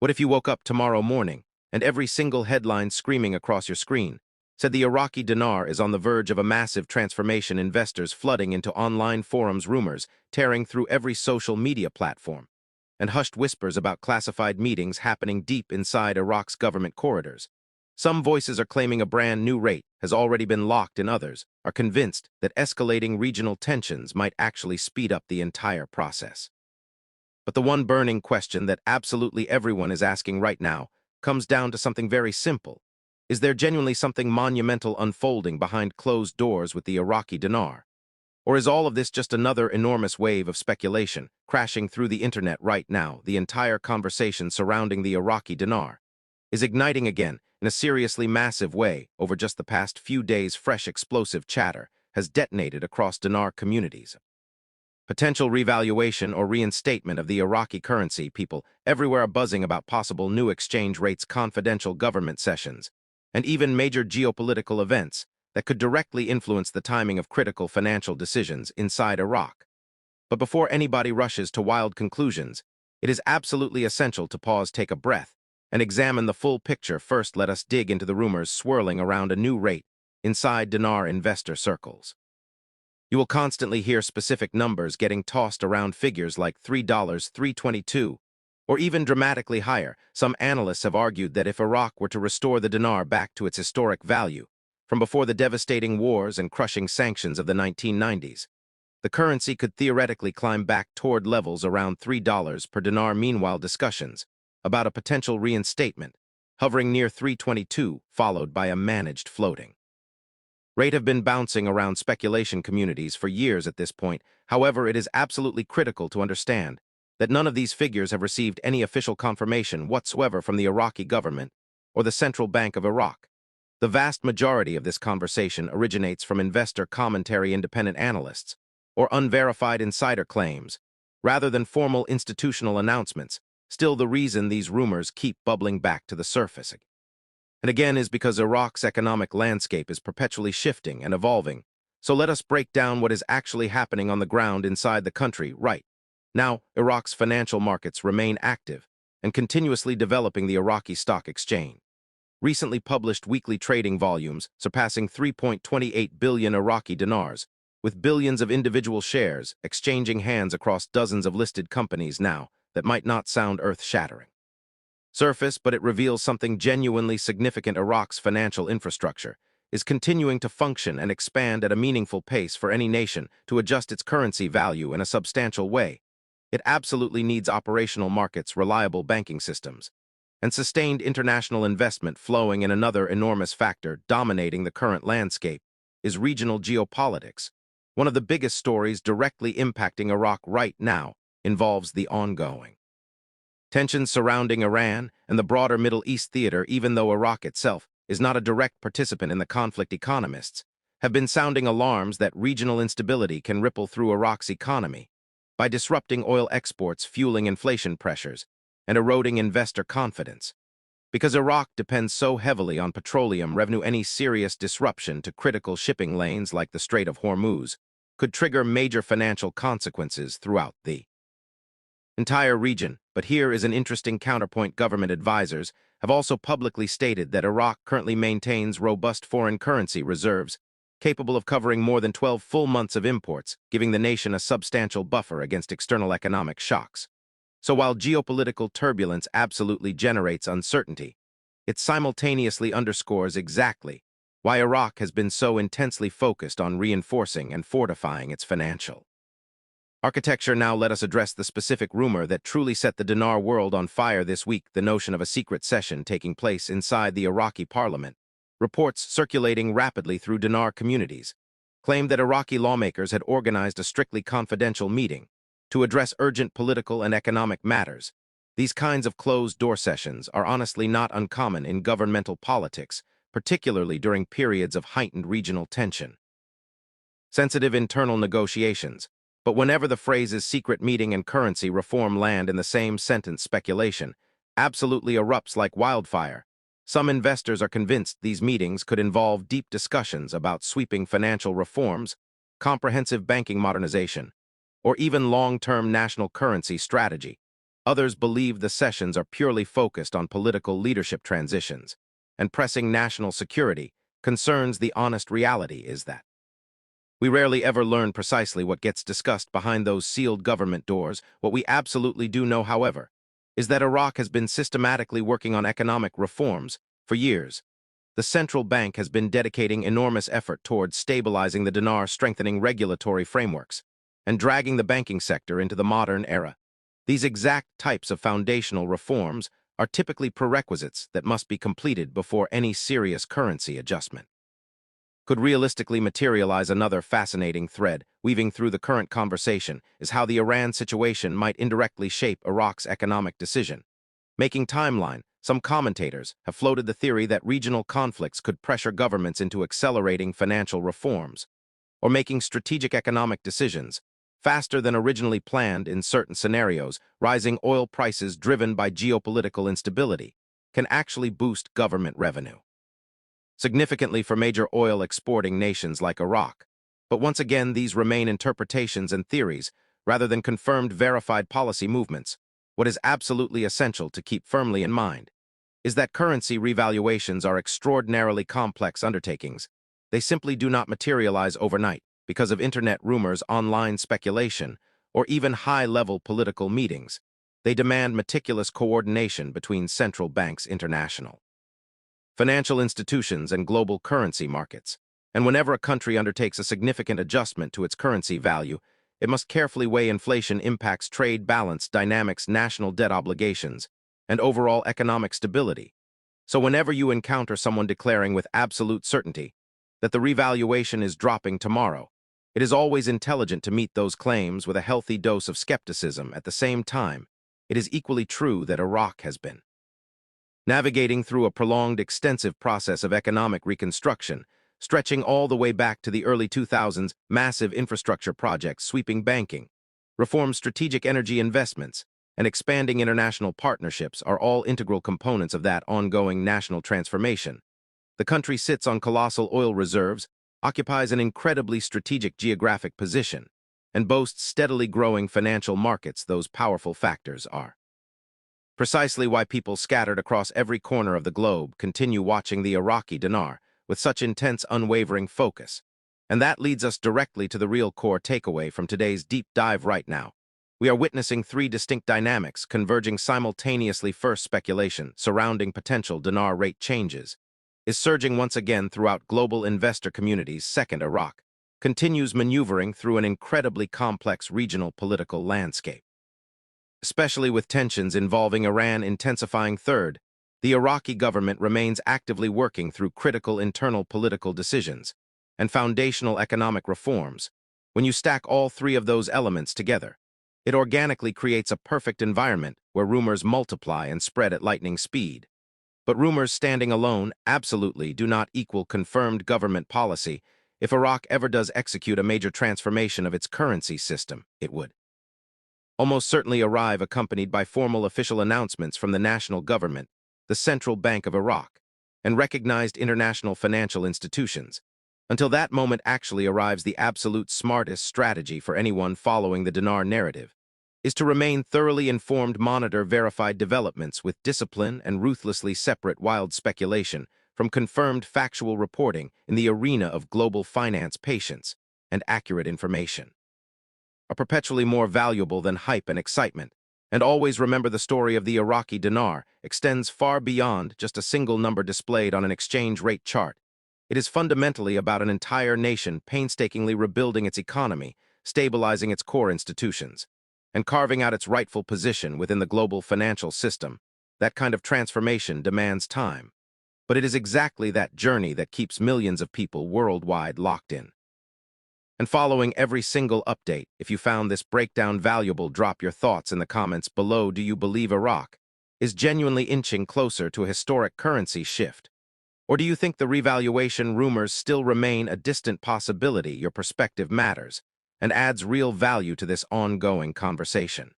What if you woke up tomorrow morning and every single headline screaming across your screen said the Iraqi dinar is on the verge of a massive transformation, investors flooding into online forums, rumors tearing through every social media platform, and hushed whispers about classified meetings happening deep inside Iraq's government corridors? Some voices are claiming a brand new rate has already been locked, and others are convinced that escalating regional tensions might actually speed up the entire process. But the one burning question that absolutely everyone is asking right now comes down to something very simple. Is there genuinely something monumental unfolding behind closed doors with the Iraqi dinar? Or is all of this just another enormous wave of speculation crashing through the internet right now? The entire conversation surrounding the Iraqi dinar is igniting again in a seriously massive way. Over just the past few days, fresh explosive chatter has detonated across dinar communities. Potential revaluation or reinstatement of the Iraqi currency. People everywhere are buzzing about possible new exchange rates, confidential government sessions, and even major geopolitical events that could directly influence the timing of critical financial decisions inside Iraq. But before anybody rushes to wild conclusions, it is absolutely essential to pause, take a breath, and examine the full picture. First, let us dig into the rumors swirling around a new rate inside dinar investor circles. You will constantly hear specific numbers getting tossed around, figures like $3, $3.22, or even dramatically higher. Some analysts have argued that if Iraq were to restore the dinar back to its historic value, from before the devastating wars and crushing sanctions of the 1990s, the currency could theoretically climb back toward levels around $3 per dinar. Meanwhile, discussions about a potential reinstatement hovering near $3.22, followed by a managed floating rate, have been bouncing around speculation communities for years at this point. However, it is absolutely critical to understand that none of these figures have received any official confirmation whatsoever from the Iraqi government or the Central Bank of Iraq. The vast majority of this conversation originates from investor commentary, independent analysts, or unverified insider claims, rather than formal institutional announcements. Still, the reason these rumors keep bubbling back to the surface and again is because Iraq's economic landscape is perpetually shifting and evolving. So let us break down what is actually happening on the ground inside the country right now. Iraq's financial markets remain active and continuously developing. The Iraqi Stock Exchange recently published weekly trading volumes surpassing 3.28 billion Iraqi dinars, with billions of individual shares exchanging hands across dozens of listed companies. Now, that might not sound earth-shattering surface, but it reveals something genuinely significant. Iraq's financial infrastructure is continuing to function and expand at a meaningful pace. For any nation to adjust its currency value in a substantial way, it absolutely needs operational markets, reliable banking systems, and sustained international investment flowing in. Another enormous factor dominating the current landscape is regional geopolitics. One of the biggest stories directly impacting Iraq right now involves the ongoing tensions surrounding Iran and the broader Middle East theater. Even though Iraq itself is not a direct participant in the conflict, economists have been sounding alarms that regional instability can ripple through Iraq's economy by disrupting oil exports, fueling inflation pressures, and eroding investor confidence. Because Iraq depends so heavily on petroleum revenue, any serious disruption to critical shipping lanes like the Strait of Hormuz could trigger major financial consequences throughout the entire region. But here is an interesting counterpoint. Government advisors have also publicly stated that Iraq currently maintains robust foreign currency reserves, capable of covering more than 12 full months of imports, giving the nation a substantial buffer against external economic shocks. So while geopolitical turbulence absolutely generates uncertainty, it simultaneously underscores exactly why Iraq has been so intensely focused on reinforcing and fortifying its financial architecture. Now let us address the specific rumor that truly set the dinar world on fire this week: the notion of a secret session taking place inside the Iraqi parliament. Reports circulating rapidly through dinar communities claimed that Iraqi lawmakers had organized a strictly confidential meeting to address urgent political and economic matters. These kinds of closed-door sessions are honestly not uncommon in governmental politics, particularly during periods of heightened regional tension, sensitive internal negotiations. But whenever the phrases secret meeting and currency reform land in the same sentence, speculation absolutely erupts like wildfire. Some investors are convinced these meetings could involve deep discussions about sweeping financial reforms, comprehensive banking modernization, or even long-term national currency strategy. Others believe the sessions are purely focused on political leadership transitions, and pressing national security concerns. The honest reality is that we rarely ever learn precisely what gets discussed behind those sealed government doors. What we absolutely do know, however, is that Iraq has been systematically working on economic reforms for years. The central bank has been dedicating enormous effort towards stabilizing the dinar, strengthening regulatory frameworks, and dragging the banking sector into the modern era. These exact types of foundational reforms are typically prerequisites that must be completed before any serious currency adjustment could realistically materialize. Another fascinating thread weaving through the current conversation is how the Iran situation might indirectly shape Iraq's economic decision. Making timeline, some commentators have floated the theory that regional conflicts could pressure governments into accelerating financial reforms or making strategic economic decisions faster than originally planned. In certain scenarios, rising oil prices driven by geopolitical instability can actually boost government revenue significantly for major oil exporting nations like Iraq. But once again, these remain interpretations and theories rather than confirmed verified policy movements. What is absolutely essential to keep firmly in mind is that currency revaluations are extraordinarily complex undertakings. They simply do not materialize overnight because of internet rumors, online speculation, or even high-level political meetings. They demand meticulous coordination between central banks, international financial institutions, and global currency markets. And whenever a country undertakes a significant adjustment to its currency value, it must carefully weigh inflation impacts, trade balance dynamics, national debt obligations, and overall economic stability. So whenever you encounter someone declaring with absolute certainty that the revaluation is dropping tomorrow, it is always intelligent to meet those claims with a healthy dose of skepticism. At the same time, it is equally true that Iraq has been navigating through a prolonged, extensive process of economic reconstruction, stretching all the way back to the early 2000s. Massive infrastructure projects sweeping banking, reform, strategic energy investments, and expanding international partnerships are all integral components of that ongoing national transformation. The country sits on colossal oil reserves, occupies an incredibly strategic geographic position, and boasts steadily growing financial markets. Those powerful factors are precisely why people scattered across every corner of the globe continue watching the Iraqi dinar with such intense, unwavering focus. And that leads us directly to the real core takeaway from today's deep dive. Right now, we are witnessing three distinct dynamics converging simultaneously. First, speculation surrounding potential dinar rate changes is surging once again throughout global investor communities. Second, Iraq continues maneuvering through an incredibly complex regional political landscape, especially with tensions involving Iran intensifying. Third, the Iraqi government remains actively working through critical internal political decisions and foundational economic reforms. When you stack all three of those elements together, it organically creates a perfect environment where rumors multiply and spread at lightning speed. But rumors standing alone absolutely do not equal confirmed government policy. If Iraq ever does execute a major transformation of its currency system, it would almost certainly arrive accompanied by formal official announcements from the national government, the Central Bank of Iraq, and recognized international financial institutions. Until that moment actually arrives, the absolute smartest strategy for anyone following the dinar narrative is to remain thoroughly informed, monitor verified developments with discipline, and ruthlessly separate wild speculation from confirmed factual reporting. In the arena of global finance, patience and accurate information are perpetually more valuable than hype and excitement. And always remember, the story of the Iraqi dinar extends far beyond just a single number displayed on an exchange rate chart. It is fundamentally about an entire nation painstakingly rebuilding its economy, stabilizing its core institutions, and carving out its rightful position within the global financial system. That kind of transformation demands time, but it is exactly that journey that keeps millions of people worldwide locked in and following every single update. If you found this breakdown valuable, drop your thoughts in the comments below. Do you believe Iraq is genuinely inching closer to a historic currency shift? Or do you think the revaluation rumors still remain a distant possibility? Your perspective matters and adds real value to this ongoing conversation.